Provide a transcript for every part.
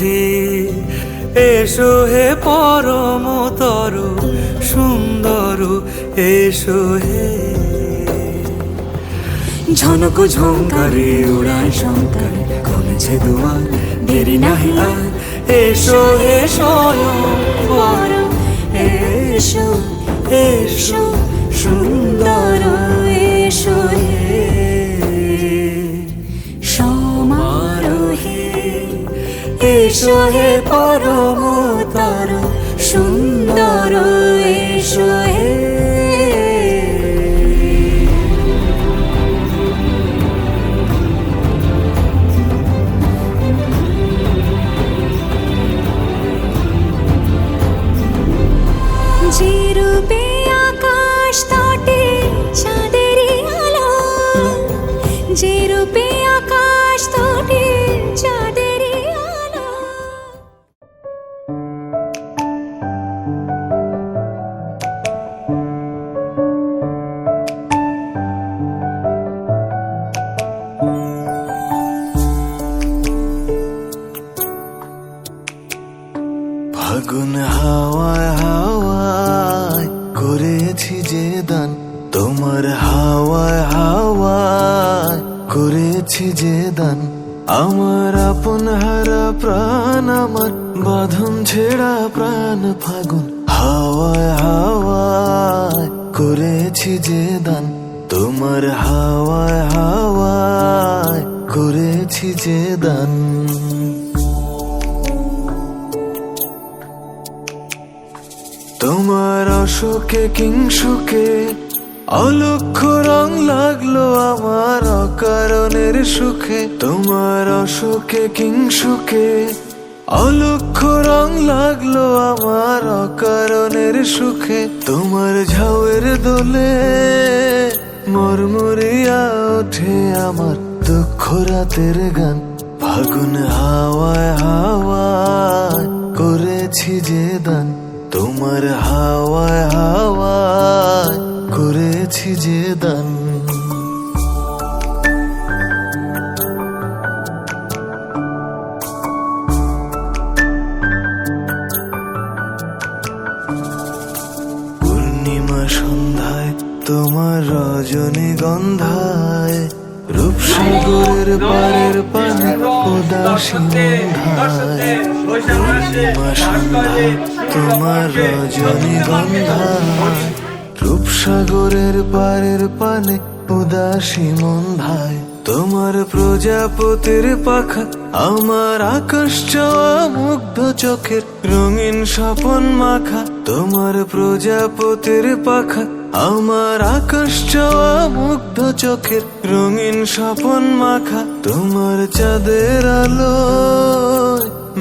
হে, এসো হে পরমতর সুন্দর, এসো হে। ঝনক ঝঙ্কারে উড়ায় শঙ্কারে, খুলেছে দুয়ার, দেরি নাহি আর। এসো হে স্বয়ং বর, এসো এসো সুন্দর, এসো হে সমারোহে। এসো হে পরমতর সুন্দর, এসো হে। যে রূপে আকাশ তটে চাঁদেরই আলো, যে রূপে আকাশ তটে চাঁদেরই আলো। ফাগুন হাওয়ায় হাওয়ায় করেছি যে দান, তোমার হাওয়ায় হাওয়ায় করেছি যে দান। আমার আপন হারা প্রাণ, আমার বাঁধন ছেঁড়া প্রাণ। ফাগুন হাওয়ায় হাওয়ায় করেছি যে দান, তোমার হাওয়ায় হাওয়ায় করেছি যে দান। তোমার অশোকে কিংসুকে অলক্ষ্য রং লাগলো আমার অকারণের সুখে। তোমার অশোকে কিংসুকে অলক্ষ্য রং লাগলো আমার অকারণের সুখে। তোমার ঝাউয়ের দোলে মরমরিয়া ওঠে আমার দুঃখ রাতের গান। ফাগুন হাওয়ায় হাওয়ায় করেছি যে দান, তোমার হাওয়ায় হাওয়ায় করেছি যে দান। পূর্ণিমা সন্ধ্যায় তোমার রজনীগন্ধায়, রূপসাগরের পারের পানে উদাসী মন্ধায়। পূর্ণিমা সন্ধ্যায় তোমার রজনীগন্ধায়, রূপসাগরের পারের পানে উদাসী মন্ধায়। তোমার প্রজাপতির পাখা আমার আকাশ চাওয়া মুগ্ধ চোখের রঙিন স্বপন মাখা। তোমার প্রজাপতির পাখা আমার আকাশ চাওয়া মুগ্ধ চোখের রঙিন স্বপন মাখা। তোমার চাঁদের আলো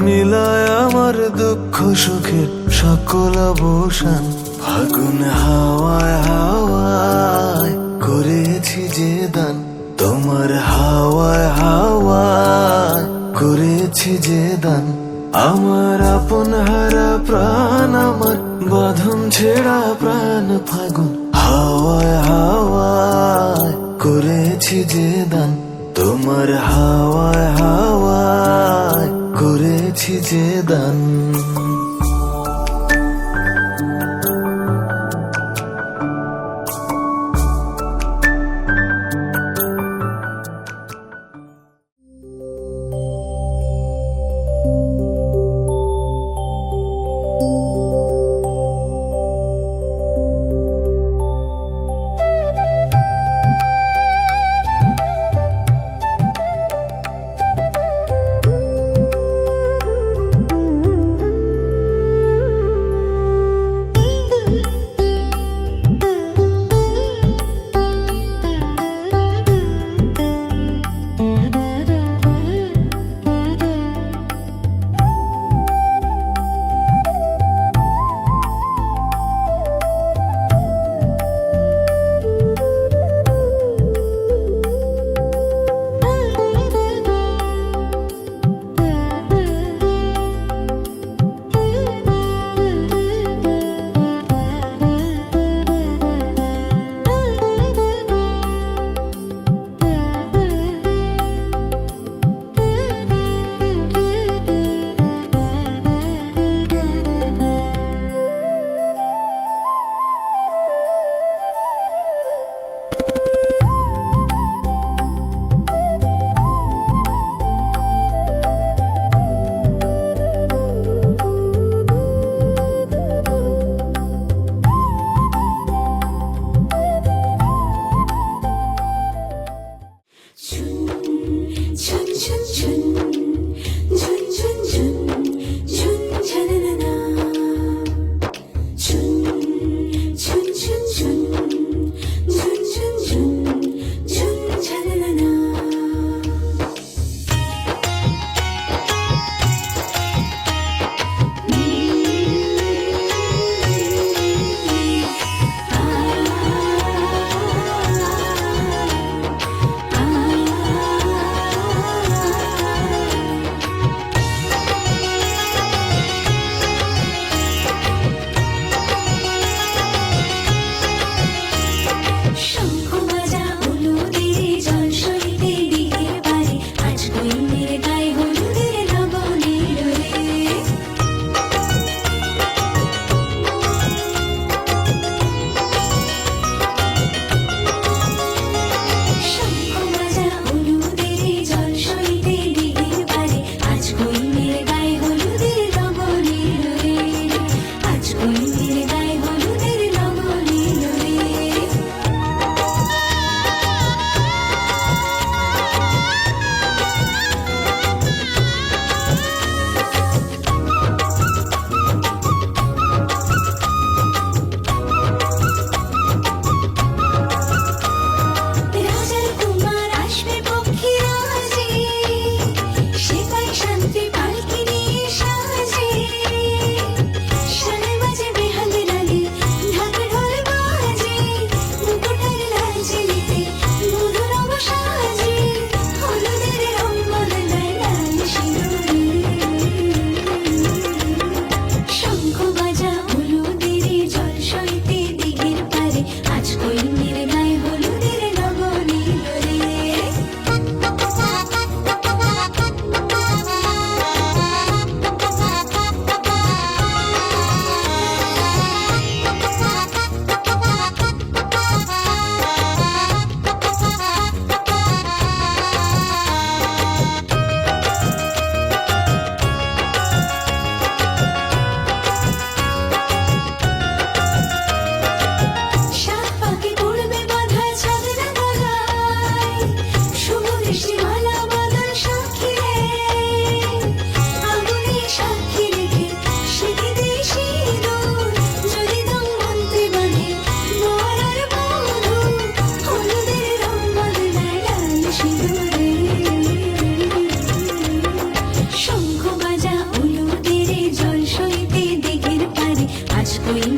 মিলায় আমার দুঃখ সুখের সকল অবসান। ফাগুন হাওয়ায় হাওয়ায় করেছি যে দান, তোমার হাওয়ায় হাওয়ায় করেছি যে দান। আমার আপন হারা প্রাণ, আমার বাঁধন ছেঁড়া প্রাণ। ফাগুন হাওয়ায় হাওয়ায় করেছি যে দান, তোমার হাওয়ায় হাওয়ায় করেছি যে দান।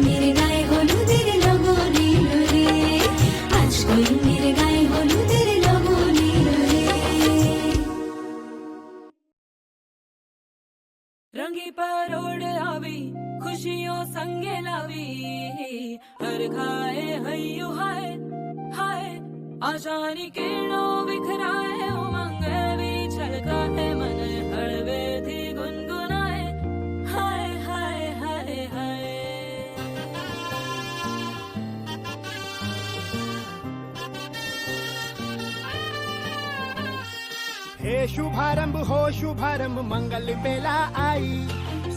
কইন্নির গায়ে হলুদের লগন এলো রে, আজ কইন্নির গায়ে হলুদের লগন এলো রে। रंगी परोड़ आवी खुशियों संगे लावी, हर खाए हयू हाय हाय, आशानी किरणों बिखराए उमंग भी छलकाए, मन हड़वे थी गुनगुनाए हाय हाय हाय हाय। हे शुभारंभ हो शुभारंभ मंगल बेला आई,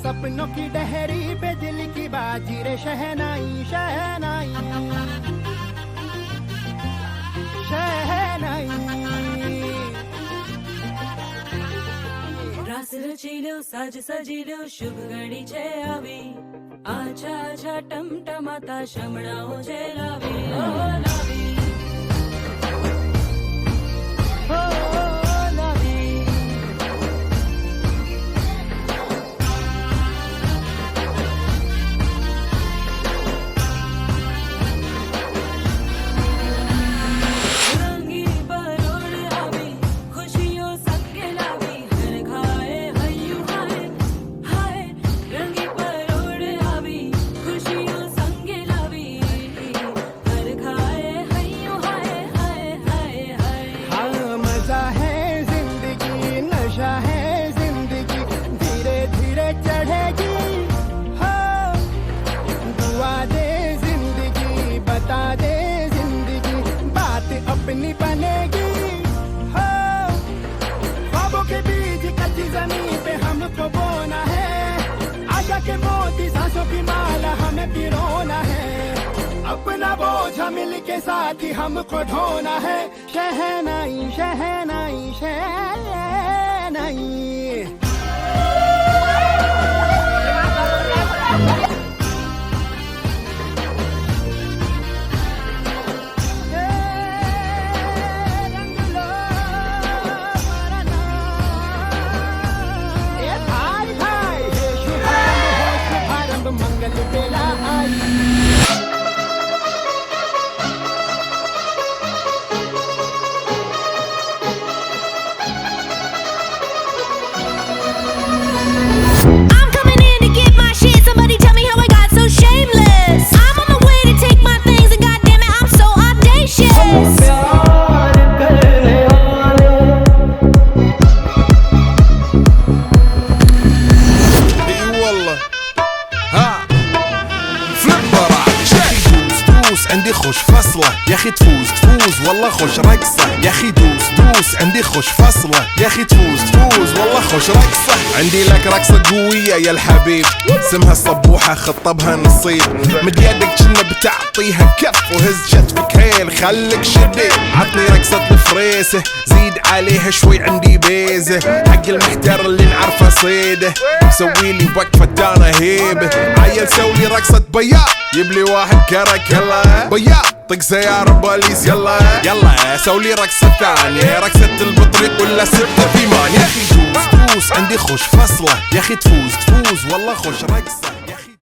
सपनों की डहरी पे दिल की बाजी रे शहनाई शहनाई शहनाई। रास रचिलो साज सजिलो शुभ घड़ी छे आवी, आछा आछा टमटमाता शमणाओ छे लावी ओ लावी। अपनी बनेगी हो, ख्वाबों के बीज कच्ची जमीन पे हमको बोना है, आशा के मोती सांसों की माला हमें पिरोना है, अपना बोझा मिल के साथ ही हमको ढोना है, शहनाई शहनाई शहनाई। मंगल बेला आई। I'm coming in to get my shit. Somebody tell me how I got so shameless. I'm on my way to take my things, and goddamn it, I'm so audacious. عندي خوش فصلة يا اخي تفوز تفوز والله خوش رقصة، يا اخي دوس دوس عندي خوش فصلة، يا اخي تفوز تفوز والله خوش رقصة. عندي لك رقصة قوية يا الحبيب، اسمها الصبوحة خطبها نصيب، مد يدك كنا بتعطيها كف وهز شتفك هيل خليك شديد، عطني رقصة الفريسة زيد عليها شوي عندي بيزة، حق المحتر اللي نعرفه صيده، سويلي وقفة دانا هيبة، عيل سولي رقصة بياض يبلي واحد كرك يلا بياض طق سيارة بوليس يلا يلا سولي رقصة ثانية، رقصة البطريق ولا ستة في مان، يا اخي دوس دوس عندي خوش فصلة، يا اخي تفوز تفوز والله خوش رقصة يا اخي.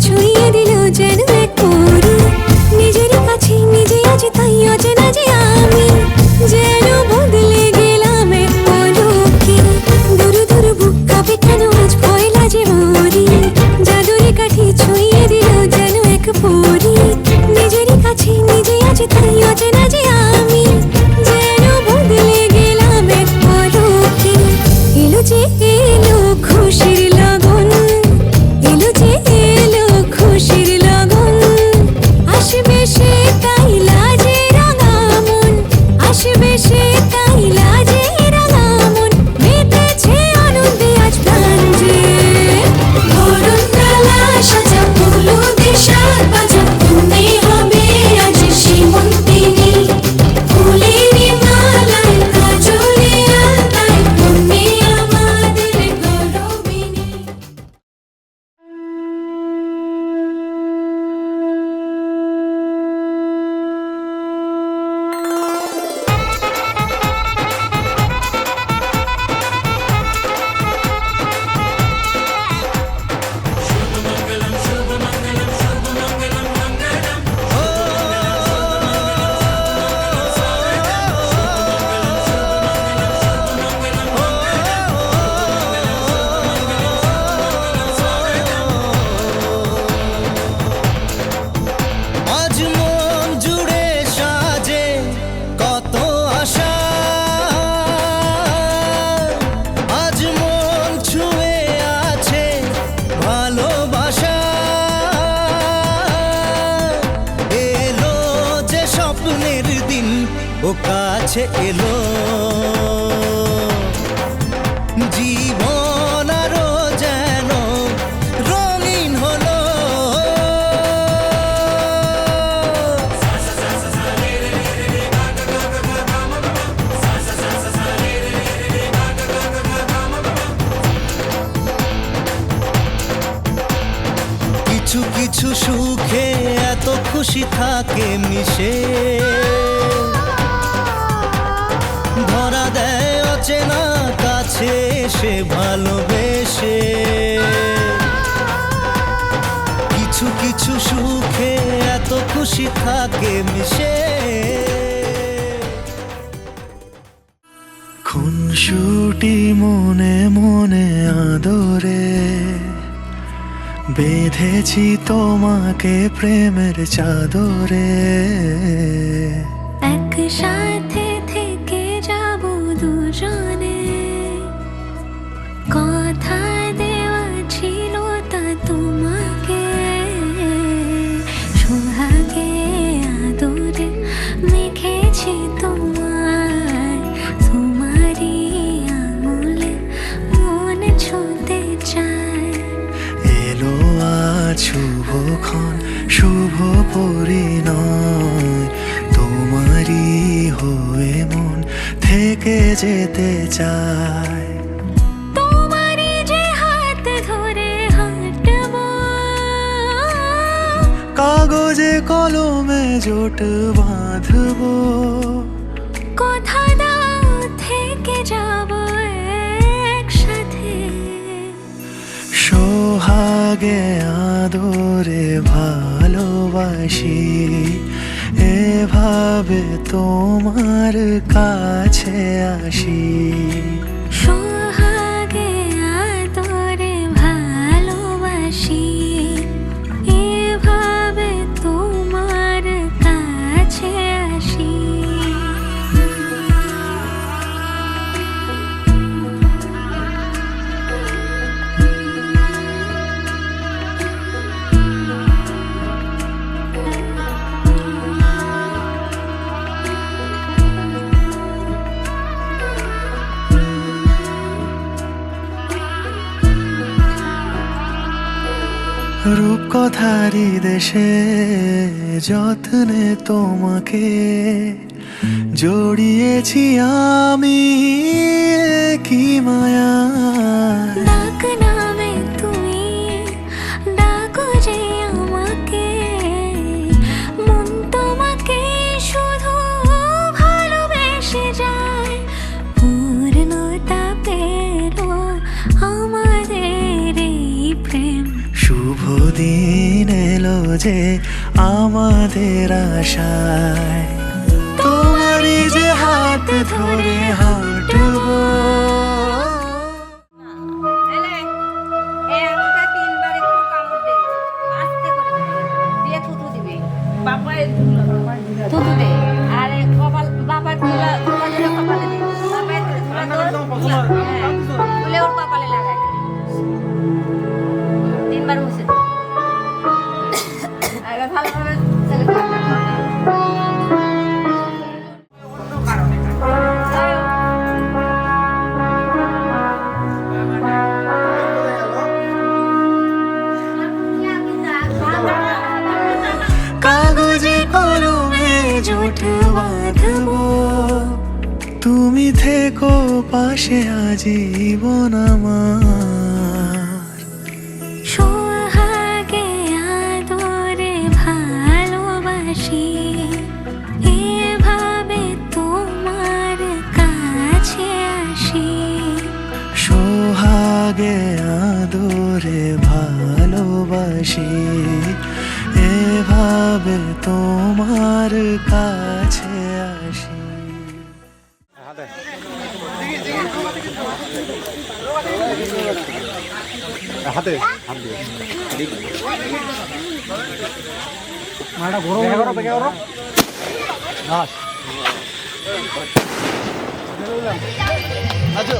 ছুঁয়ে দিল যেন এক পরী। নিজেরই কাছে নিজে আজ তাই অচেনা যে আমি, যেন বদলে গেলাম এক পলকে। দূর দূর বুক কাঁপে কেন আজ ভয় লাজে মরি, জাদুরে কাঠি ছুঁয়ে দিল যেন এক পরী। নিজেরই কাছে নিজে আজ তাই অচেনা যে আমি, যেন বদলে গেলাম এক পলকে। এলো যে এলো খুশির লগন, এলো যে এলো খুশির লগন। আসবে সে তাই লাজে রাঙা মন, আসবে সে তাই লাজে রাঙা মন। মেতেছে আনন্দে আজ প্রাণ যে, বরণ ডালা সাজা হলুদে সাত বাজা। তুমি হবে আজ সীমন্তিনী, ফুলেরই মালায় কাজলে আলতায়। তুমি আমাদের গৌরবিনী। আজ মন জুড়ে সাজে কত আশা, আজ মন ছুঁয়ে আছে ভালোবাসা। এলো যে স্বপ্নের দিন ও কাছে এলো, জীবন আরো যেন রঙিন হলো। কিছু কিছু সুখে এত খুশি থাকে মিশে, ধরা দেয় অচেনা কাছে সে ভালোবেসে। কিছু কিছু সুখে এত খুশি থাকে মিশে। খুনসুটি মনে মনে আদরে বেঁধেছি তোমাকে প্রেমের চাদরে। একসাথে থেকে যাব দুজনে, কথা দেওয়া ছিল তা তোমাকে। সোহাগে আদরে মেখেছি তোমায়, তোমারই আঙুলে মন ছুঁতে চায়। এলো আজ শুভক্ষণ শুভ পরিণয়, তোমারই হয়ে মন থেকে যেতে চায়। তোমারই যে হাত ধরে হাঁটবো, কাগজে কলমে জোট বাঁধবো। কথা দাও থেকে যাব একসাথে। সোহাগে আদরে ভালোবাসি, এভাবে তোমার কাছে আসি। সোহাগে আদরে ভালোবাসি, এভাবে তোমার কাছে আসি। রূপকথারি দেশে যত্নে তোমাকে জড়িয়েছি আমি, কি মায়া। ডাক নামে তুমি ডাকো যে আমাকে, মন তোমাকে শুধু ভালোবেসে যায়। পূর্ণতা পেল আমাদের এই প্রেম। শুভ দিন যে আমাদের আশায় তোমারই যে হাত ধরে হাঁটবো। এলে এই আঙুলটা তিনবার একটু কামড় দে, আস্তে করে দে, দিয়ে থুতু দিবি, বাপায় থুতু দে, আর এই কপাল বাপার তুলা ধরে কপালে দে, বাপায় তুলা তুলে ওর কপালে লাগাই দে, তিনবার মুছে দে। আর ভালোভাবে ছেলে কাগজে কলমে জোট বাঁধবো, তুমি থেকো পাশে আজীবন আমার। সোহাগে আদরে ভালোবাসি, এভাবে তোমার কাছে আসি। সোহাগে আদরে ভালোবাসি, এভাবে তোমার কাছে আসি। হাতে হাত দিয়ে মাটা ঘোরো বেগে করো নাচ নাচো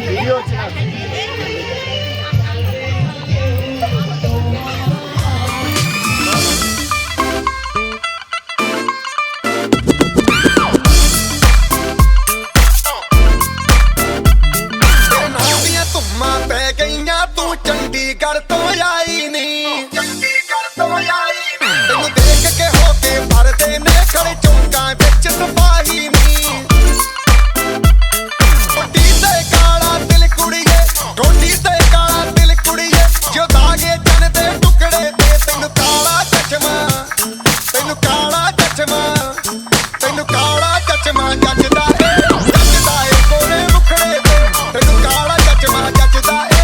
ভিডিও হচ্ছে না। ਚੰਡੀਗੜ੍ਹ ਤੋਂ ਆਈ ਨੀ ਚੰਡੀਗੜ੍ਹ ਤੋਂ ਆਈ ਨੀ ਤੈਨੂੰ ਦੇਖ ਕੇ ਹੋ ਕੇ ਭਰਦੇ ਨੇ ਖੜੇ ਚੌਂਕਾਂ ਵਿੱਚ ਸਿਪਾਹੀ ਨੀ ਟੋਟੀ ਤੇ ਕਾਲਾ ਦਿਲ ਕੁੜੀਏ ਟੋਟੀ ਤੇ ਕਾਲਾ ਦਿਲ ਕੁੜੀਏ ਜੋ ਦਾਗੇ ਜਨ ਦੇ ਟੁਕੜੇ ਤੇ ਤੈਨੂੰ ਕਾਲਾ ਚਸ਼ਮਾ ਤੈਨੂੰ ਕਾਲਾ ਚਸ਼ਮਾ ਤੈਨੂੰ ਕਾਲਾ ਚਸ਼ਮਾ ਜੱਜਦਾ ਏ ਕੋਲੇ ਮੁਖੜੇ ਤੇ ਤੈਨੂੰ ਕਾਲਾ ਚਸ਼ਮਾ ਜੱਜਦਾ ਏ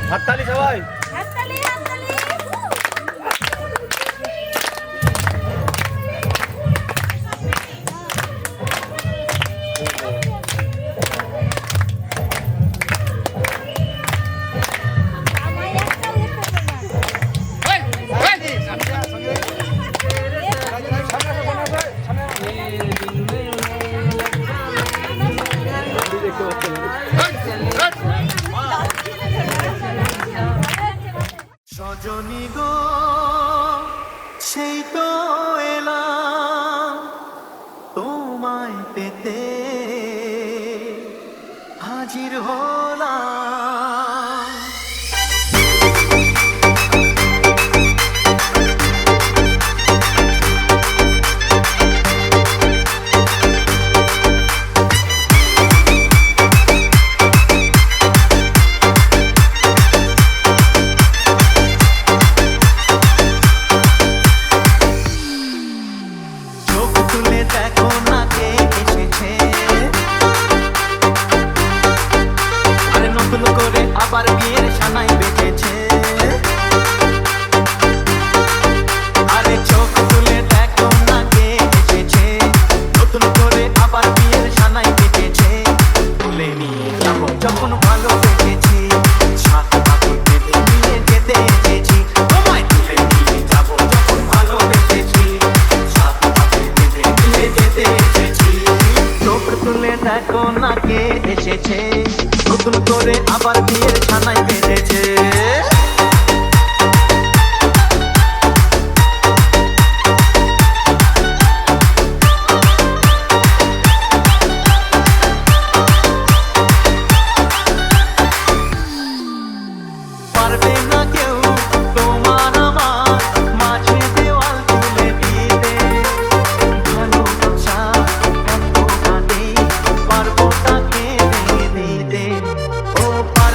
হাততালি সবাই হাততালি হাততালি। সজনী গো সেই তো এলাম তোমায় পেতে হাজির হলাম। দেখো না কে এসেছে, আরে নতুন করে আবার বিয়ের সানাই বেজেছে। আরে চোখ তুলে দেখো না কে এসেছে, নতুন করে আবার বিয়ের সানাই বেজেছে। তুলে নিয়ে যাবো যখন ভালো বেজেছি, সাত পাথর বেঁধে নিয়ে যেতে এসেছি। তোমায় তুলে নিয়ে যাবো যখন ভালো বেজেছি, সাত পাথর বেঁধে নিয়ে যেতে এসেছি। চোখ তুলে দেখো না কে এসেছে, নতুন করে আবার বিয়ের ছানায় বেঁধেছে। পারবে না কেউ তোমার আমার মাঝে দেওয়াল তুলে দিতে, ভালোবাসা এত কাটে পারবো তাকে দিতে। ও পার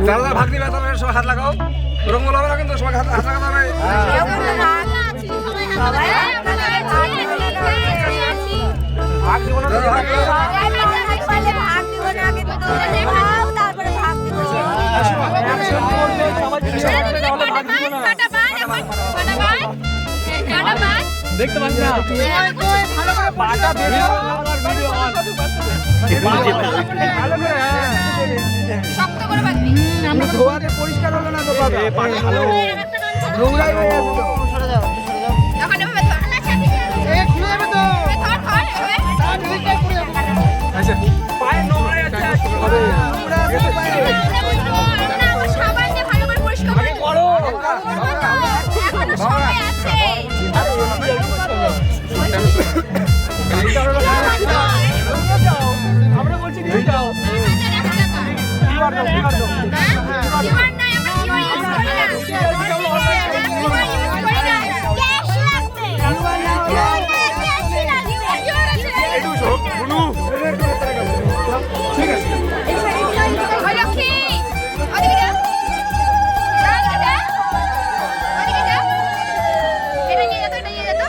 যারা যারা ভাগ দিবে তারা সবাই হাত লাগাও। রঙ্গল হবে না কিন্তু সবাই হাত লাগাতে হবে। ভাগ দিব না তো ভাগ দিব। দেখতে পাচ্ছি না পাটা বের শক্ত করে বাঁধবি। আমরা ধোয়াতে পরিষ্কার হলো না তো বাবা পাটা ভালো নোংরাই হয়ে গেছে তো সরে যাও এখন এভাবে ধর এ খুলে যাবে তো ধর এভাবে আচ্ছা পায়ে নোংরা আছে হবে নোংরা আছে পায়ে সাবান দিয়ে ভালো করে পরিষ্কার করে করো এখনো সময় আছে। আমরা বলছি দিয়ে দাও দিবার নাই, আমরা দিবার ইউজ করি না। দিবার ইউজ করি না। ক্যাশ লাগবে। ক্যাশ লাগবে। একটু সব বুনু ঠিক আছে ওই লক্ষ্মী, ওদিকে যাও। যাও, ওদিকে যাও। ওদিকে যাও। এটা নিয়ে যেত, এটা নিয়ে যেত।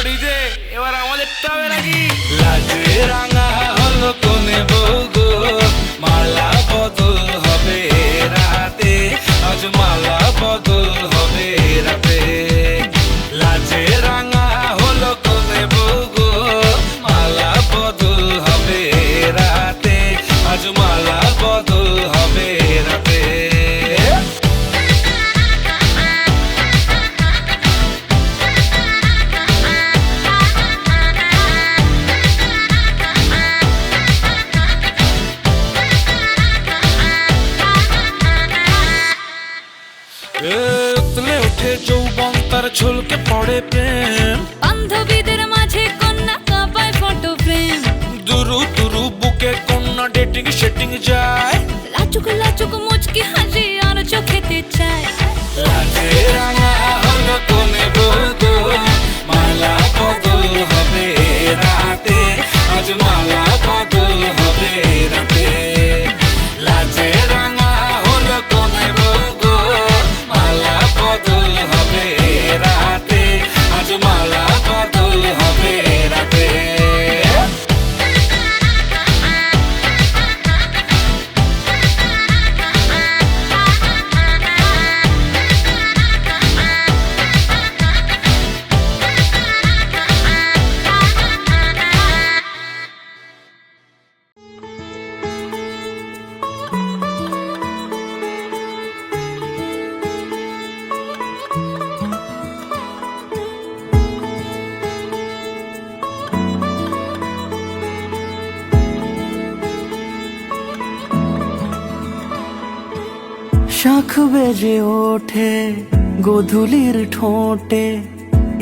ডিজে এবার আমাদেরটা হবে নাকি লাজে রাঙা হলো কোনে বউ গো মালা বদল হবে রাতে আজ মালা বদল হবে রাতে লাজে রাঙা হলো কোনে বউ গো মালা বদল হবে রাতে আজ মালা বদল হবে রাতে উতলে ওঠে যৌবন তার ঝলকে পড়ে প্রেম বান্ধবীদের মাঝে কন্যা কাঁপায় ফটো ফ্রেম দুরু দুরু বুকে কন্যা ডেটিং সেটিং যায় লাচুক লাচুক মুচকি হাসি আর চোখেতে চায় লাজে রাঙা হলো কোনে বউ গো মালা বদল হবে রাতে আজ মালা বদল হবে রাতে লাজে রাঙা হলো কোনে বউ গো মালা বদল হবে রাতে আজ মালা বদল হবে রাতে শাখ বেজে ওঠে গোধূলির ঠোঁটে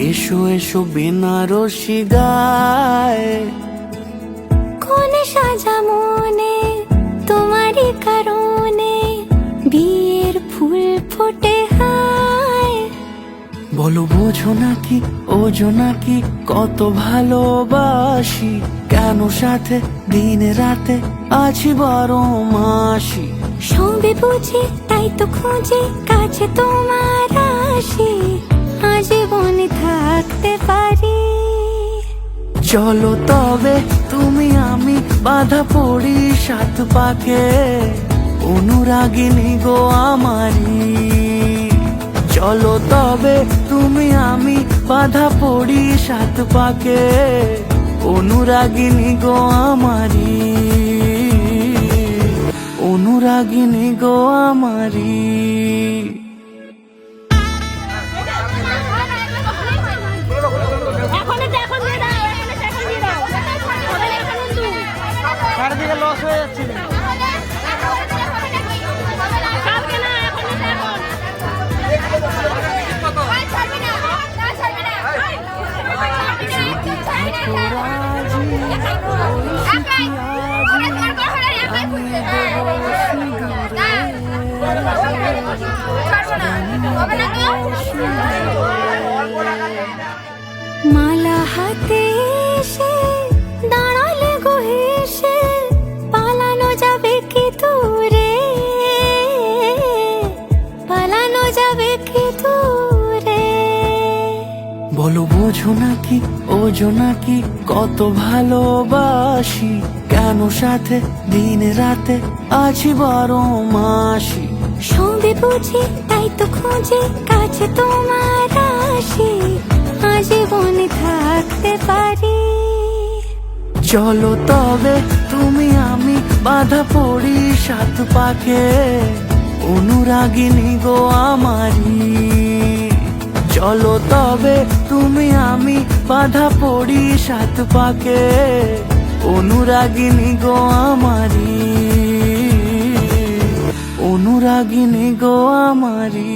এসো এসো বেনারসি গায় কোন সাজা মনে তোমারই কারণে বিয়ের ফুল ফোটে হায় বলো বোঝো নাকি ওজো নাকি কত ভালোবাসি, কেন সাথে দিন রাতে আছি 12 মাসি। সবে বুঝে তাই তো খুঁজে কাছে তোমার আসি, আজীবনে থাকতে পারি। চলো তবে তুমি আমি বাধা পড়ি 7 পাকে, অনুরাগিনী গো আমারি। চলো তবে তুমি আমি বাধা পড়ি 7 পাকে, অনুরাগিনী গো আমারি, অনুরাগিনী গো আমারি। চারদিকে লস হয়ে যাচ্ছে। মালা হাতে এসে দাঁড়ালে গো হেসে, পালানো যাবে কি দূরে, পালানো যাবে কি দূরে। বলো বোঝো নাকি ওজো নাকি কত ভালোবাসি, কেন সাথে দিন রাতে আছি 12 মাসি। সবে বুঝে তাই তো খুঁজে কাছে তোমার আসি, আজীবনে থাকতে পারি। চলো তবে তুমি আমি বাধা পড়ি 7 পাকে, অনুরাগিনী গো আমারি। চলো তবে তুমি আমি বাধা পড়ি 7 পাকে, অনুরাগিনী গো আমারি, অনুরাগিনী গো আমারি।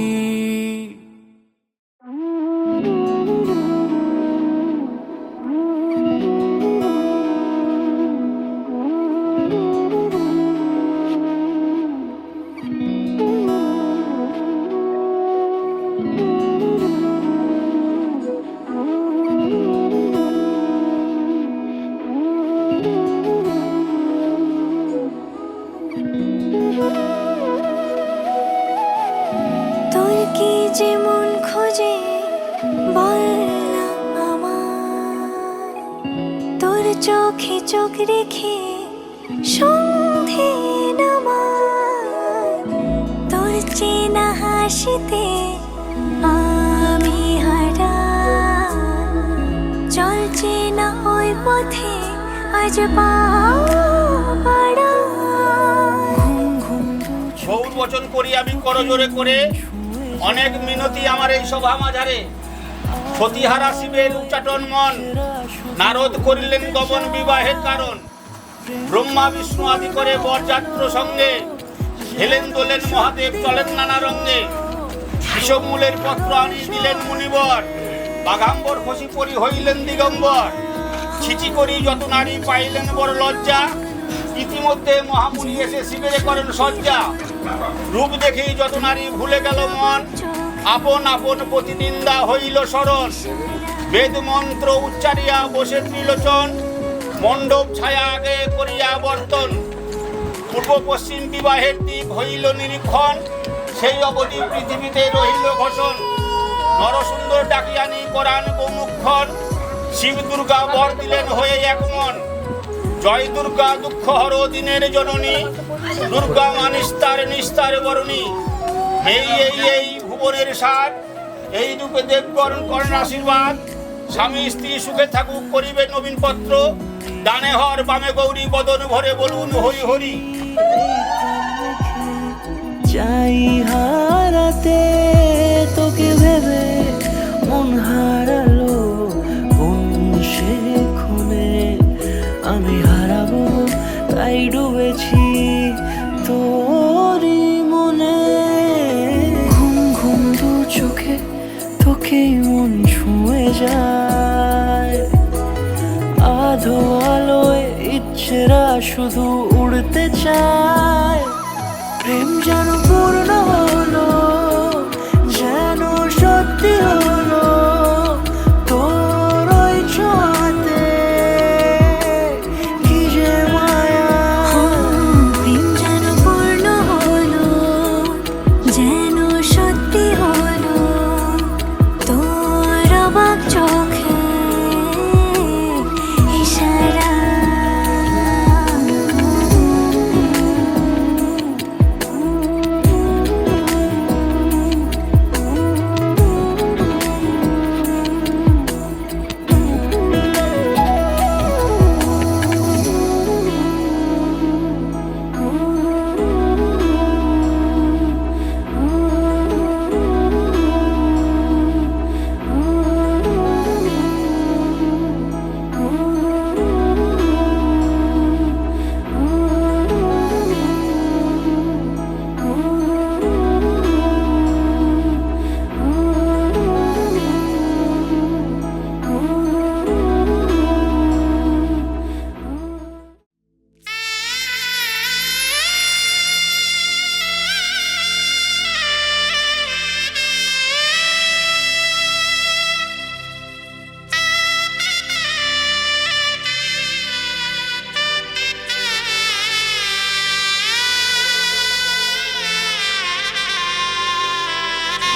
তোর কি যে মন খোঁজে বল না আমার, তোর চোখে চোখ রেখে সন্ধে নামার, তোর চেনা হাসিতে আমি হারা, চলছে না ওই পথে আজ পা বাড়া। বহু বচন করি আমি করজোরে করে, অনেক মিনতি আমার এই সভা মাঝারে। সতীহারা শিবের উচ্চাটন মন, নারদ করিলেন গমন বিবাহের কারণ। ব্রহ্মা বিষ্ণু আদি করে বরযাত্র সঙ্গে, হেলেন দোলেন মহাদেব চলেন নানা রঙ্গে। বিষমূলের পত্র আনি দিলেন মুনিবর, বাঘাম্বর খসি পরি হইলেন দিগম্বর। ছিচি করি যত নারী পাইলেন বড় লজ্জা, ইতিমধ্যে মহামুনি এসে শিবেরে করেন সজ্জা। রূপ দেখেই যত নারী ভুলে গেল মন, আপন আপন প্রতিনিন্দা হইল স্মরণ। বেদ মন্ত্র উচ্চারিয়া বসে ত্রিলোচন, মণ্ডপ ছায়া আগে করিয়া বর্তন। পূর্ব পশ্চিম বিবাহের দিক হইল নিরীক্ষণ, সেই অবধি পৃথিবীতে রহিল ঘোষণ। নরসুন্দর ডাকিয়ানি করান গোমুক্ষণ, শিব দুর্গা বর দিলেন হয়ে এক মন। জয় দুর্গা দুঃখ হর দিনের জননী, দুর্গা মানিস্তার নিস্তার বরণী। এই ভুবনের সার, এই রূপে দেবগণ করেন আশীর্বাদ। স্বামী স্ত্রী সুখে থাকুক করিবে নবীন পত্র, ডানে হর বামে গৌরী বদন ভরে বলুন হরি হরি। চাই হারাতে তোকে ভেবে মন হারালো কোন সে খুনে, আমি হারাবো তাই ডুবেছি তোরই মনে। ঘুম ঘুম দু চোখে তোকেই মন ছুঁয়ে যায়, আধো আলোয় ইচ্ছেরা শুধু উড়তে চায়। প্রেম যেন পূর্ণ হলো, যেন সত্যি হলো,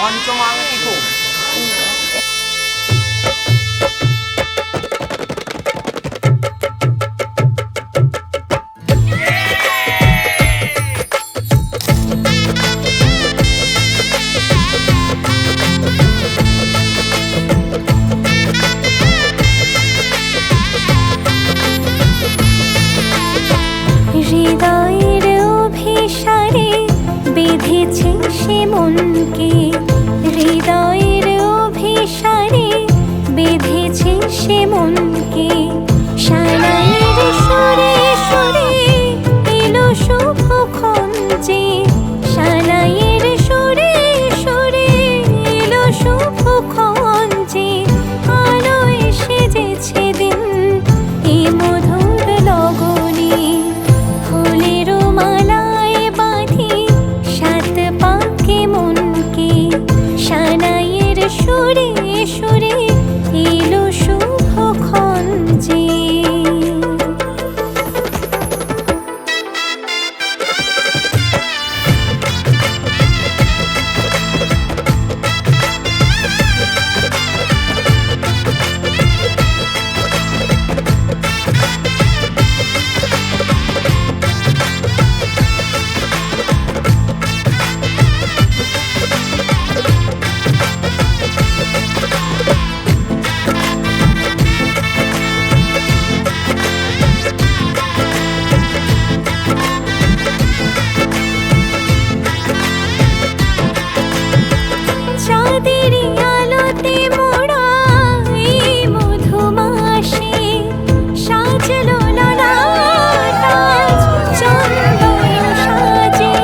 পঞ্চমাঙ্কিক। হৃদয়ের অভিসারে বেঁধেছে সে মনকে, হৃদয়ের অভিসারে বেঁধেছে সে মনকে। সারাইয়ের সুরে সুরে এলো শুভক্ষণ যে, সারাইয়ের সুরে সুরে এলো শুভক্ষণ যে। আলোয় সেজেছে দিন এ মধুর লগনে, ফুলের মালায় বাঁধি সাত পাকে মনকে। সানাইয়ের সুরে সুরে এলো শুভক্ষণ যে। চাঁদের আলোতে মোড়া এই মধুমাসে সাজলো ললাটা চন্দন সাজে।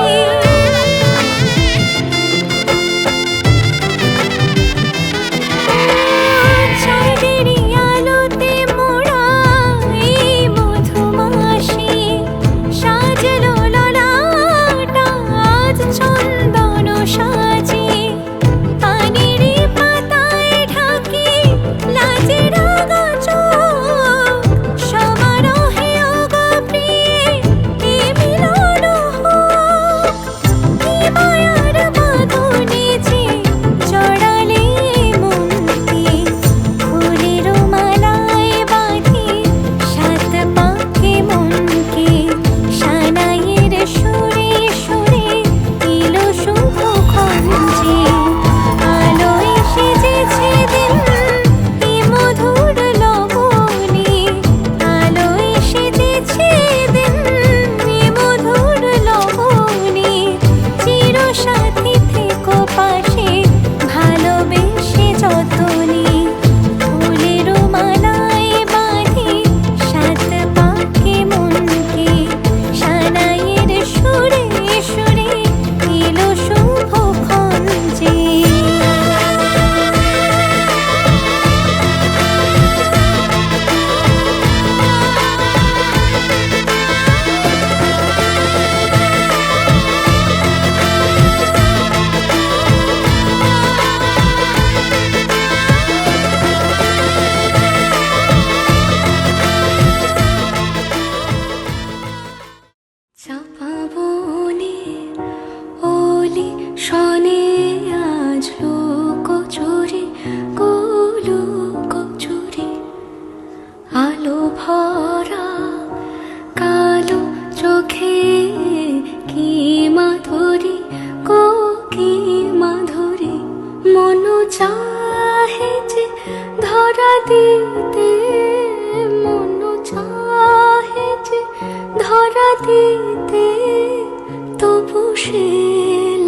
চাঁদের আলোতে মোড়া এই মধুমাসে সাজলো ললাটা চন্দন সাজে। পানির পাতায় ঢাকি লাজের আগা চোখ, সমারোহে অগা প্রিয়ে এ মিলন হোক। কি মায়ার বাঁধনে যে জড়ালে মনকে, ফুলের মালায় বাঁধি সাত পাকে মনকে। সানাইয়ের সুরে সুরে এলো শুভক্ষণ যে। আলোয় সেজেছে দিন এ মধুর লগনে, আলোয় সেজেছে দিন এ মধুর লগনে। চিরসাথী থেকো পাশে ভালোবেসে যতনে, ফুলের মালায় বাঁধি সাত পাকে মনকে। সানাইয়ের সুরে সুরে এলো শুভক্ষণ যে। চাপা বনে ওলি শনে আজ লোকচুরি কচুরি। আলো ভরা কালো চোখে কি মাধুরী কি মাধুরী। মন চাহে যে ধরা দিতে, মন চাহে যে ধরা দিতে, তবু সে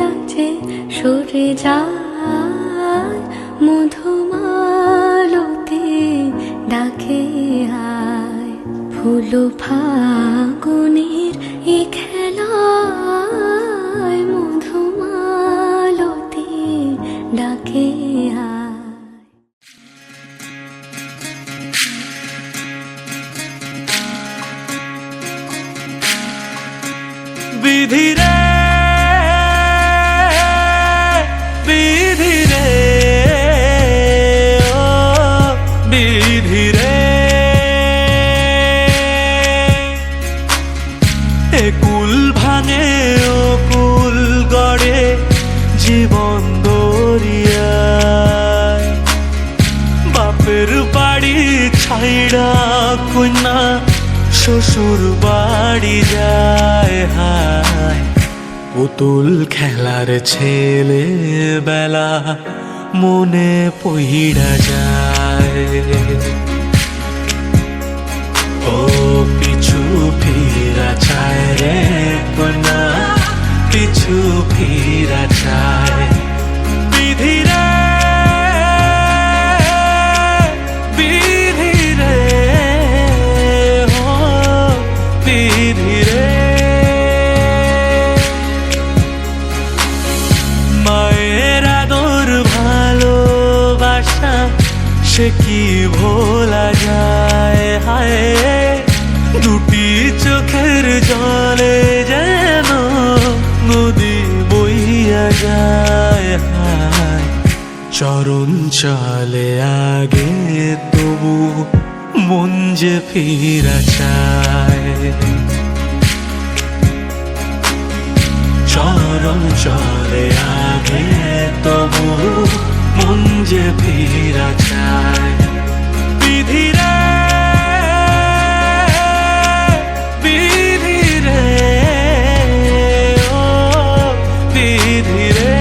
লাজে সরে যায়। মধুমালতে ডাকে আয়, ফুল ফাগুনের এ খেলায় মধুমালতে ডাকে আয়। বিধিরে বিধিরে ও বিধিরে, এ কুল ভাঙে ও কুল গড়ে জীবন দরি ছাইড়া কন্যা শ্বশুর বাড়ি যায় হায় পুতুল খেলার ছেলে বেলা মনে পইড়া যায় ও পিছু ফিরা চায় রে কন্যা পিছু ফিরা চায় বিধি রে বিধি রে ও বিধি রে মায়ের আদর ভালোবাসা সে কি ভোলা যায় হায় দুটি চোখের জলে যেন নদী বইয়া যায় হায় চরণ চলে আগে তবু মন যে ফিরা চায় চরণ চলে আগে তবু মন যে ফিরা চায় বিধি রে বিধি রে ও বিধি রে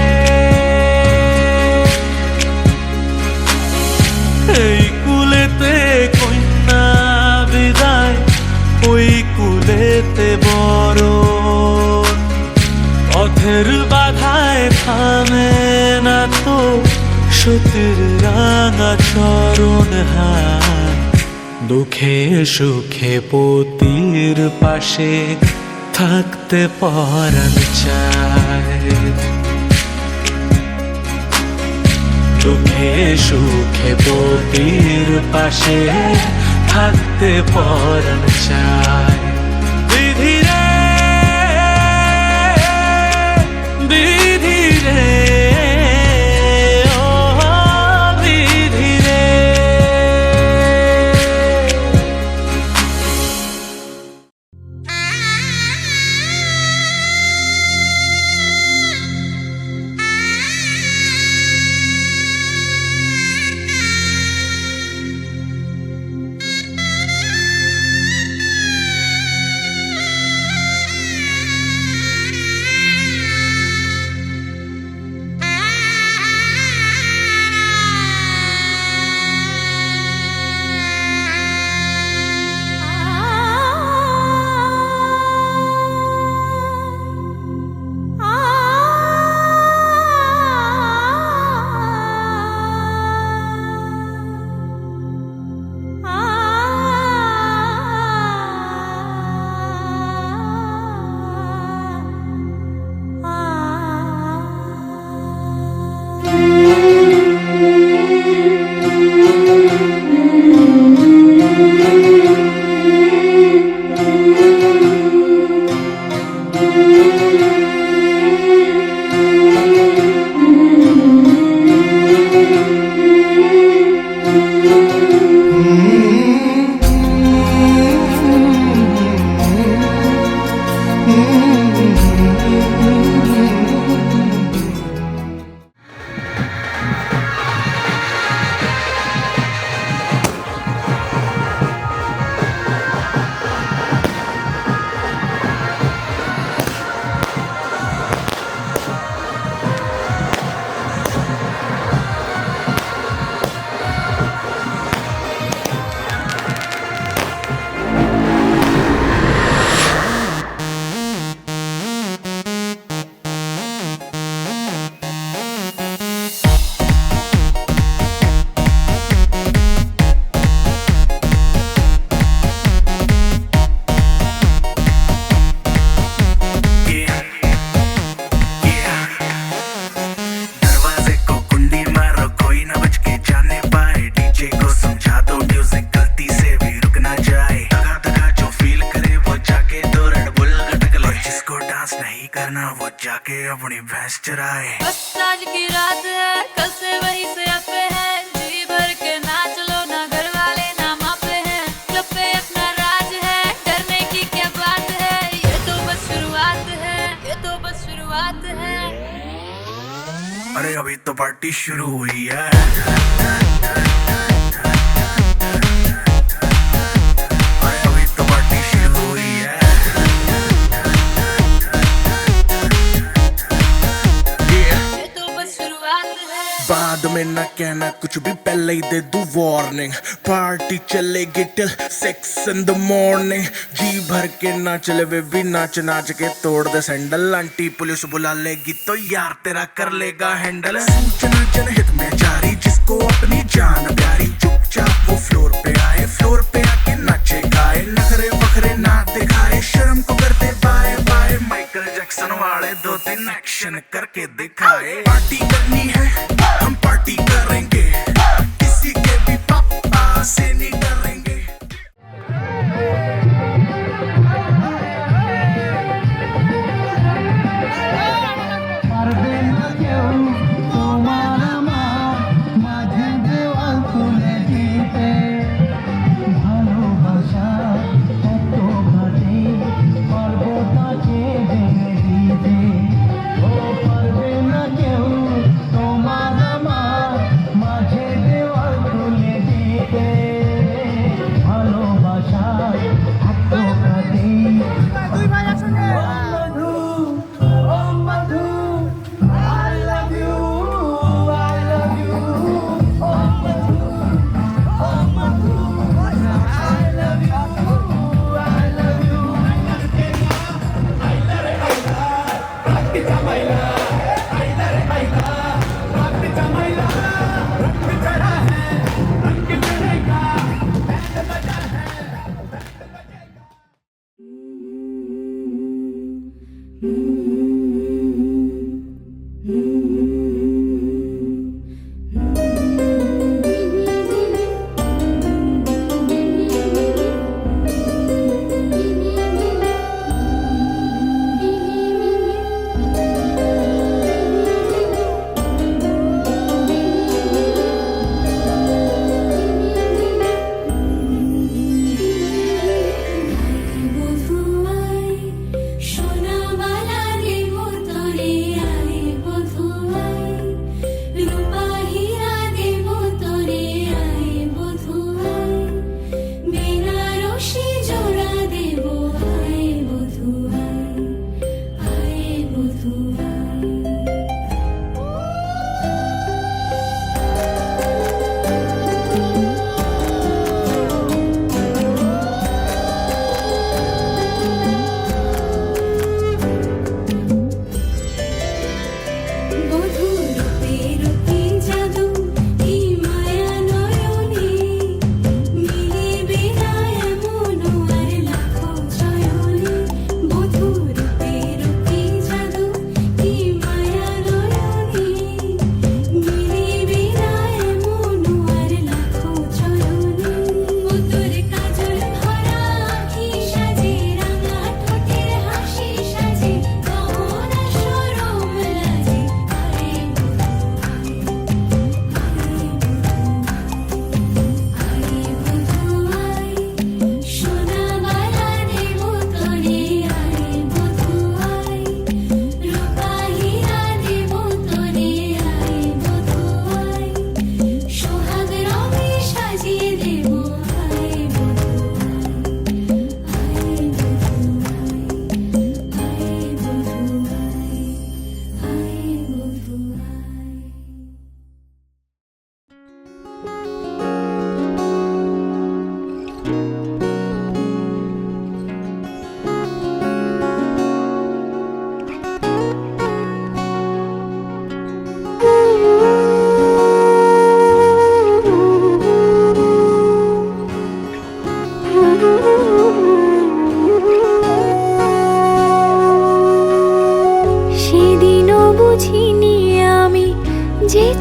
এই কুলেতে কন্যা বিদায় ওই কুলেতে বড় পথের বাধায় থামে না তো সতীর রাঙা চরণ হায় দুঃখে সুখে পতির পাশে থাকতে পরাণ চায় দুঃখে সুখে পতির পাশে থাকতে পরাণ চায় বিধি রে বিধি রে ও বিধি রে जाके अपनी भैंस चराए। बस आज की रात है, कल से वही से अपे है, जी भर के नाच लो ना, घर वाले ना मापे हैं, क्लब पे अपना राज है, डरने की क्या बात है, ये तो बस शुरुआत है, ये तो बस शुरुआत है। अरे अभी तो पार्टी शुरू हुई है। में ना कहना कुछ भी, पहले ही दे दूं वार्निंग। पार्टी चलेगी टिल 6 in the morning। जी भर के ना चले वे भी नाच नाच के तोड़ दे सैंडल। आंटी पुलिस बुला लेगी तो यार तेरा कर लेगा हैंडल। सूचना जनहित में जारी, जिसको अपनी जान प्यारी, चुपचाप वो फ्लोर पे आए, फ्लोर पे आके नाचे गाए, नखरे वखरे ना दिखाए, शर्म को करते बाय बाय। माइकल जैक्सन वाले 2-3 एक्शन करके दिखाए। पार्टी करनी है हम पार्टी करेंगे, किसी के भी पापा से नहीं डरेंगे।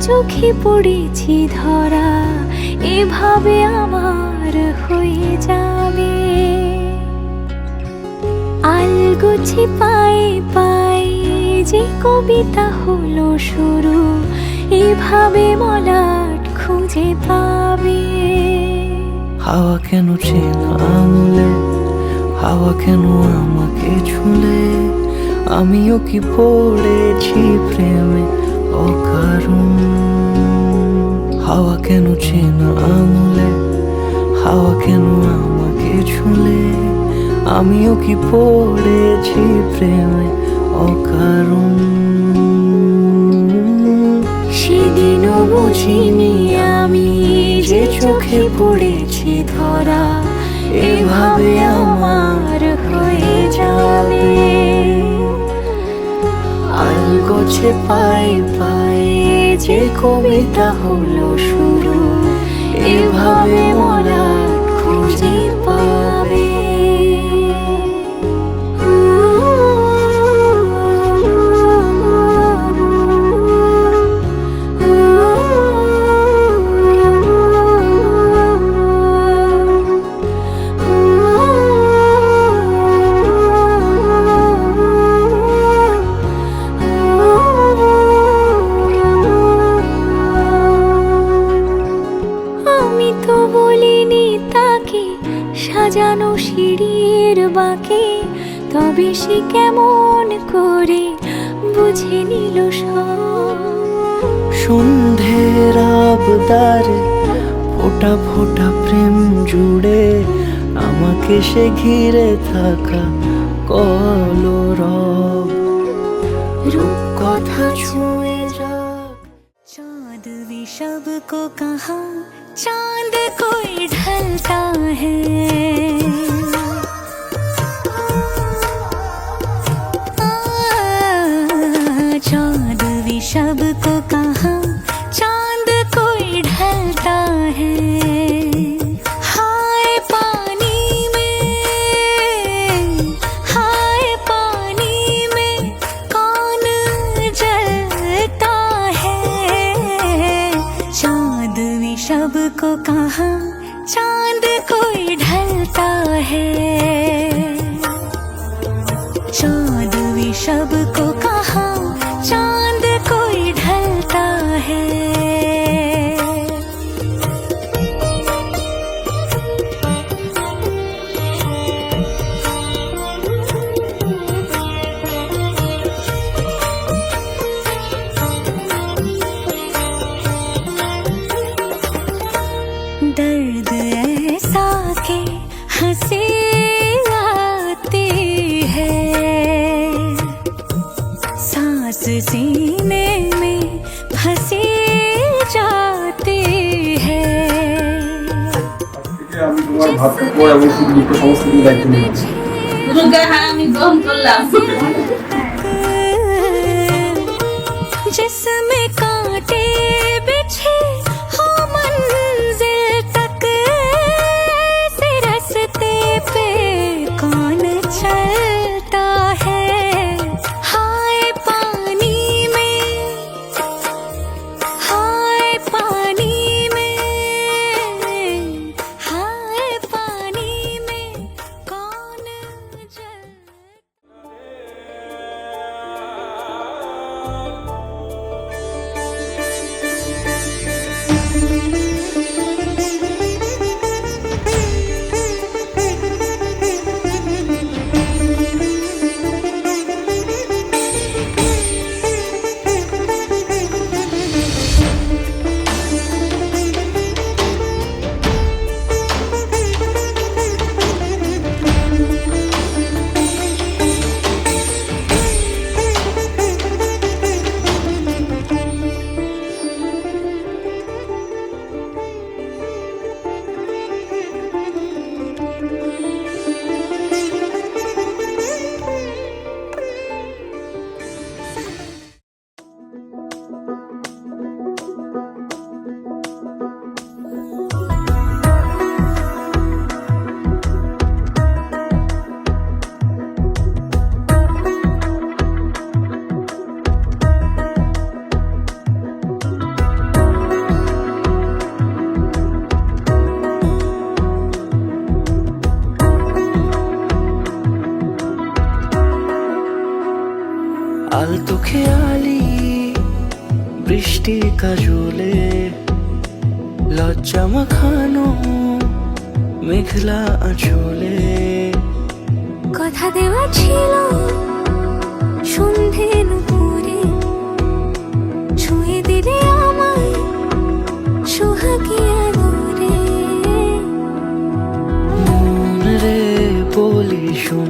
চোখে পড়েছি ধরা, এভাবে আমার হয়ে যাবে। আলগোছে পায়ে পায়ে যে কবিতা হলো শুরু, এভাবে মলাট খুঁজে পাবে। হাওয়া কেন চেনা আঙুলে, হাওয়া কেন আমাকে ছুলে, আমিও কি পড়েছি প্রেমে অকারণ। হাওয়া কেন চেনা আঙুলে, হাওয়া কেন আমাকে ছুলে, আমিও কি পড়েছি প্রেমে অকারণ। সেদিনও বুঝিনি আমি যে চোখে পড়েছি ধরা এভাবে আমার হয়ে যাবে। আলগোছে পাই পাই যে কবিতা হলো শুরু এভাবে মোরা খুঁজে পাবে। আমি তো বলিনি তাকে সাজানো সিঁড়ির বাঁকে, তবে সে কেমন করে বুঝে নিল সব। সন্ধ্যের আবদারে ফোটা ফোটা প্রেম জুড়ে আমাকে সে ঘিরে থাকা কলরব রূপকথা ছুঁয়ে যাক। चाँद भी सबको कहा चाँद कोई ढलता है, चाँद भी सबको कहा चाँद कोई ढलता है। हाय पानी में, हाय पानी में कौन जलता है। चाँद भी सबको कहा चाँद कोई ढलता है, चाँद भी सबको कहा चाँद कोई ढलता है। दर्द ऐसा के हंसी आती है, सांस सीने में फंसी जाती है। আমি তোমার ভাত খাওয়া এবং সুদীপ্ত সমস্ত কিছু দায়িত্ব নিলাম। আমি গ্রহণ করলাম। जिसमें कांटे बिछे हो मंजिल तक, ऐसे रास्ते पे कौन चलता है। हाय पानी में, हाय पानी में, हाय पानी में कौन जल। আলতো খেয়ালি বৃষ্টি কাজলে লজ্জা মাখানো মেঘলা আঁচলে। কথা দেওয়া ছিল সন্ধে নুপুরে, ছুঁয়ে দিলে আমায় সোহাগী আদরে। মন রে বলি শোন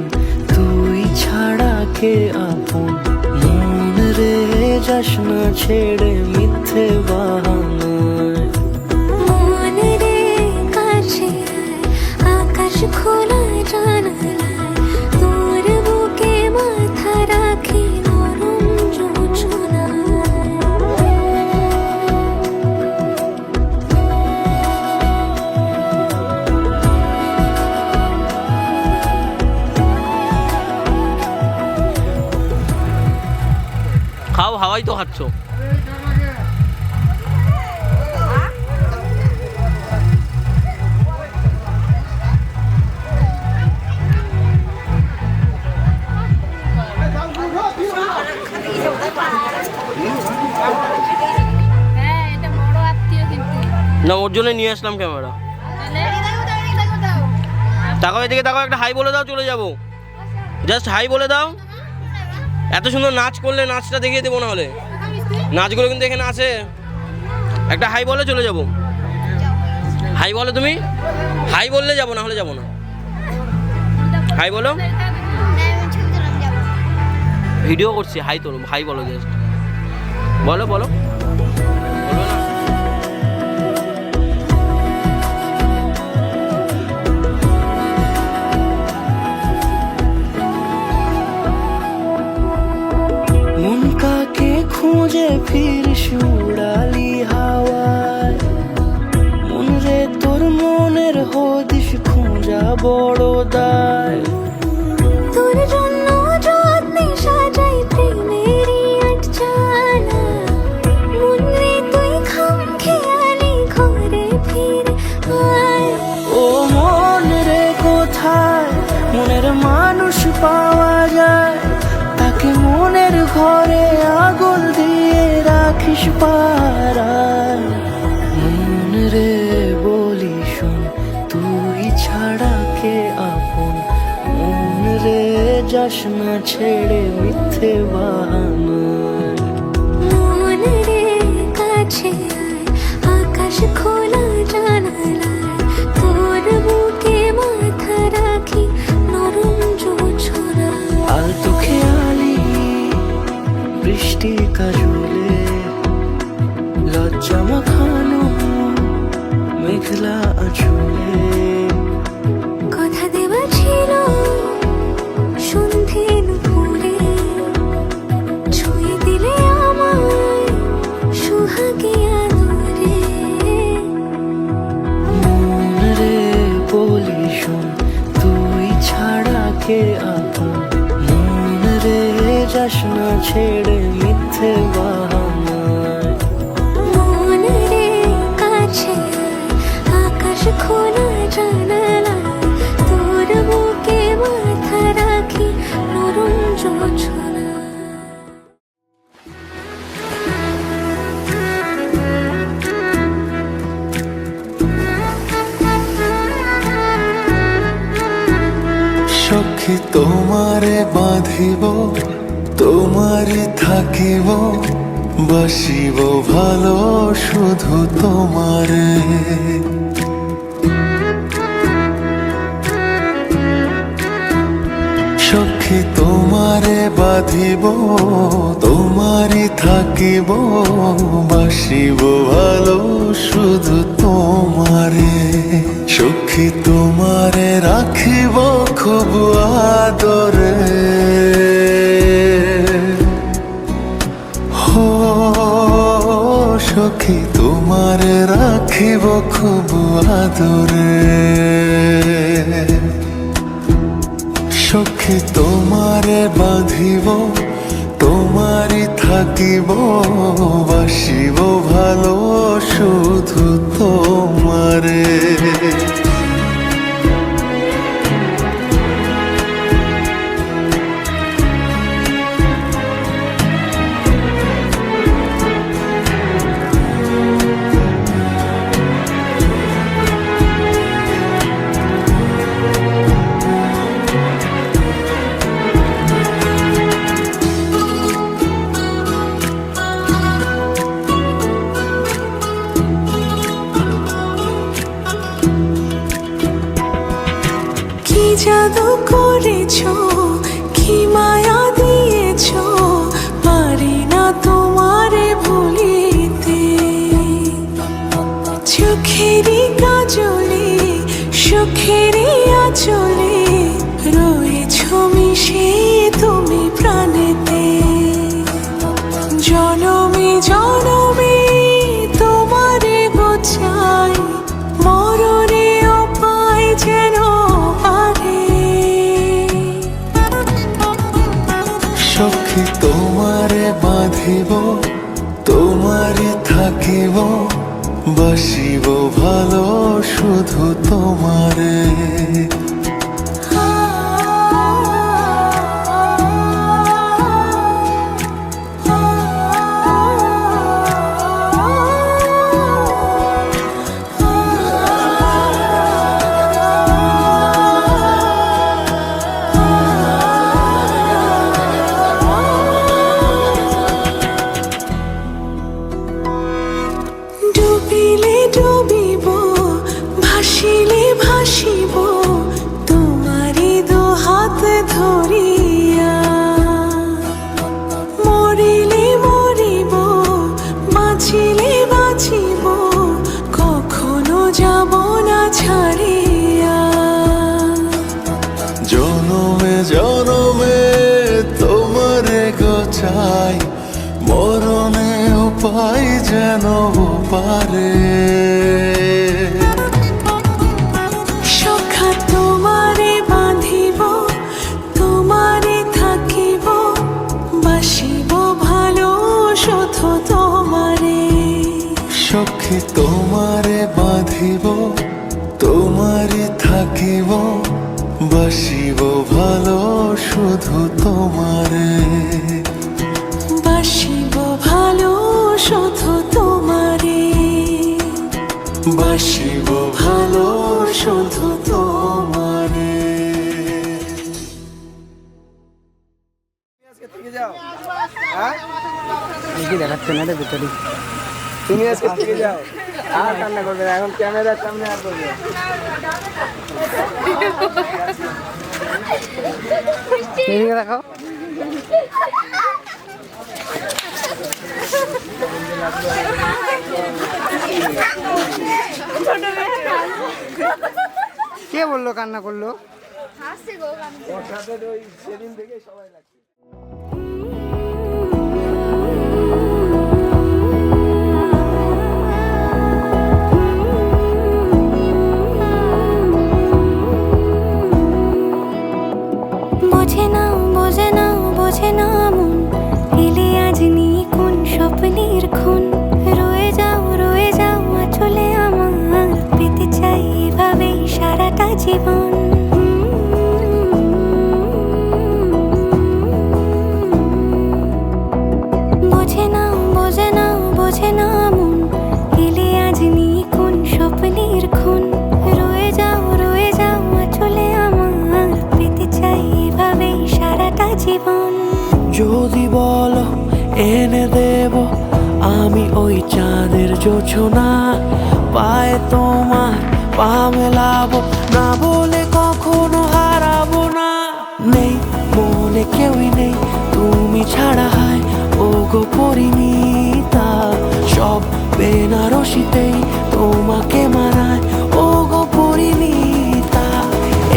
তুই ছাড়া কে আপন, মন রে যাস না ছেড়ে মিথ্যে বাহানা। খাও, হাওয়াই তো খাচ্ছ। হ্যাঁ এটা বড় আত্মীয় কিন্তু না, ওর জন্য নিয়ে আসলাম ক্যামেরা। তাকাও এদিকে, তাকাও, একটা হাই বলে দাও, চলে যাবো। জাস্ট হাই বলে দাও। এত সুন্দর নাচ করলে নাচটা দেখিয়ে দেবো, না হলে নাচগুলো কিন্তু এখানে আছে। একটা হাই বলে চলে যাবো। হাই বলো তুমি, হাই বললে যাবো, না হলে যাবো না। হাই বলো। ভিডিও করছি, হাই তোলো, হাই বলো, জাস্ট বলো বলো। বলবে না? মন কাকে খুঁজে ফিরিস উড়ালি হাওয়ায়, মন রে তোর মনের হদিস খোঁজা বড় দায়। তোর জন্য যত্নে সাজাই প্রেমেরই আটচালা, মন রে তুই খাম খেয়ালি ঘরে ফিরে আয়। ও মন রে কোথায় মনের মানুষ পাওয়া যায়, তাকে মনের ঘরে আগুন দিয়ে রাখিস পাড়ায়। মন রে বলি শোন, তুই ছাড়া কে আপন, মন রে যাস না ছেড়ে মিথ্যে বাহানায়। মন রে কাছে আয়, আকাশ খোলা জানালায়, তোর বুকে মাথা রাখি নরম জোছনায়। আলতো খেয়ালি বৃষ্টি কাজলে, লজ্জা মাখানো মেঘলা আঁচলে। কথা দেওয়া ছিল সন্ধে দুপুরে, ছুঁয়ে দিলে আমায় সুহাগে আদরে। মন রে বলি শোন, তুই ছাড়া কে আপন, মন রে যাস না ছেড়ে মিথ্যে বাহানায়। মন রে কাছে আয়, আকাশ খোলা জানালায়, তোর বুকে মাথা রাখি নরম জোছনায়। সখী তোমারে বাঁধিব, তোমারে থাকিব, বাসিব ভালো শুধু তোমারে। সখী তোমারে বাঁধিব, তোমারে থাকিব, বাসিব ভালো শুধু তোমারে। সখী তোমারে রাখিব খুব আদরে, হো সখী তোমারে রাখিব খুব আদরে। সখী তোমারে বাঁধিব, তোমারে থাকিব, বাসিব ভালো শুধু তোমারে। কি জাদু করেছো, কি মায়া দিয়েছো, পারি না তোমারে ভুলিতে। চোখেরই কাজলে সুখেরই আঁচলে, রয়েছো মিশে তুমি প্রাণেতে। জনমে জনমে তোমারে গোছাই, মরণেও পাই যেন পারে। সখী তোমারে বাঁধিব তোমারে থাকিব বাসিব ভালো শুধু তোমারে ডুবিলে ডুবিব ভাসিলে ভাসিব তোমারি দু হাত ধরিয়া মরিলে মরিব বাঁচিলে বাঁচিব কখনো যাব না ছাড়িয়া জনমে জনমে তোমারে গোছাই মরণে উপায় যেন পারে সখা তোমারে বাঁধিব তোমারে থাকিব বাসিব ভালো শুধু তোমারে সখী তোমারে বাঁধিব তোমারে থাকিব বাসিব ভালো শুধু তোমারে বাসিব ভালো শুধু তোমারে বাসিব ভালো শুধু তোমারে থেকে যাও হ্যাঁ কি দেখাচ্ছে না রে বেচারি তুমি আজকে থেকে যাও আর কান্না করবে না এখন ক্যামেরার সামনে আর করবে এদিকে দেখাও কে বললো কান্না করলো ওর সাথে ওই সেদিন থেকে সবাই লাগছে বোঝে না বোঝে না বোঝে না মন এলে আজ নিয়ে কোন স্বপ্নের খুন রয়ে যাও চলে আমার পেতে চাই এভাবেই সারাটা জীবন বোঝে না বোঝে না বোঝে না মন এলে আজ নিয়ে কোন স্বপ্নের খুন রয়ে যাও চলে আমার পেতে চাই এভাবেই সারাটা জীবন যদি বলো এনে দেব আমি ওই চাঁদের জোছনা পায়ে তোমার পা মেলাবো না বলে কখনো হারাবো না নেই মনে কেউই নেই তুমি ছাড়া হয় ও গো পরিণীতা সব বেনারসিতেই তোমাকে মানায় ও গো পরিণীতা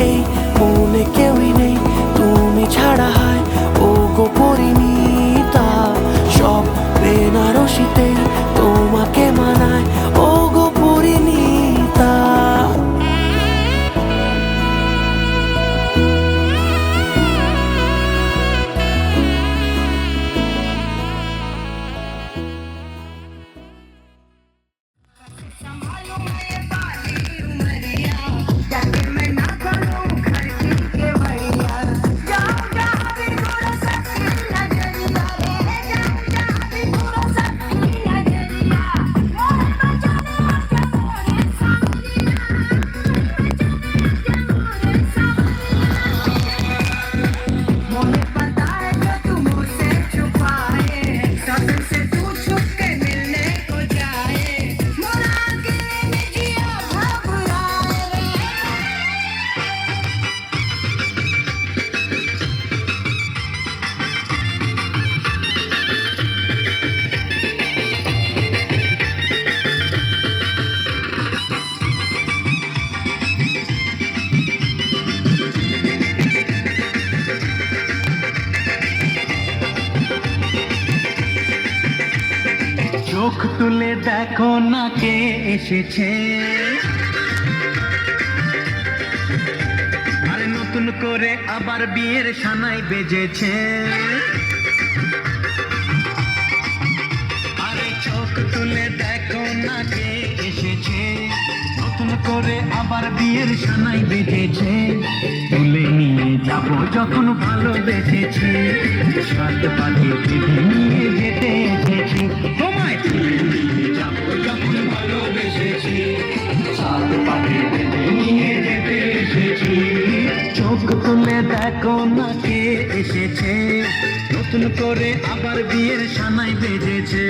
এই মনে কেউই নেই তুমি ছাড়া হয় ও গো পরিণীতা সব বেনারসিতেই তোমাকে মানায় ও গো পরিণীতা চোখ তুলে দেখো না কে এসেছে আরে নতুন করে আবার বিয়ের সানাই বেজেছে করে আবার বিয়ের সানাই বেজেছে তুলে নিয়ে যাব যখন ভালোবেসেছি সাত পাখি বেঁধে নিয়ে যেতে এসেছি তোমায় তুলে নিয়ে যাব যখন ভালোবেসেছি সাত পাখি বেঁধে নিয়ে যেতে এসেছি চোখ তুলে দেখো না কে এসেছে নতুন করে আবার বিয়ের সানাই বেজেছে